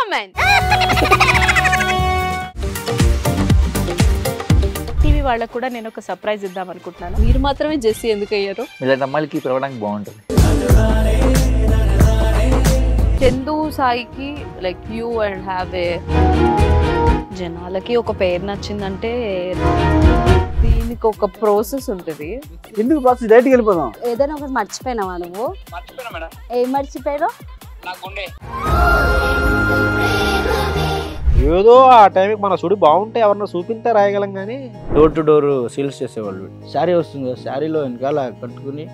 Comment. TV వాళ్ళకు కూడా నేను ఒక సర్ప్రైజ్ ఇద్దాం అనుకుంటున్నాను. మీరు మాత్రమే జెస్సీ ఎందుకు అయ్యారు? ఇలాంటి అమ్మాయిలకి పిలవడానికి బాగుంటుంది. చందు సాయికి like you and have a జనాలకి ఒక పేరు నచ్చిందంటే దీనికి ఒక ప్రాసెస్ ఉంటుంది. ఎందుకు బాక్స్ డైరెక్ట్కి వెళ్ళిపోదాం. ఏదైనా ఒకటి మర్చిపోయినావా నువ్వు? ఏం మర్చిపోయావు? ఏదో ఆ టైంకి మన సుడి బాగుంటే ఎవరన్నా చూపిస్తే రాయగలం కానీ డోర్ టు డోర్ సేల్స్ చేసేవాళ్ళు. శారీ వస్తుంది కదా, శారీలో వెనకాల కట్టుకుని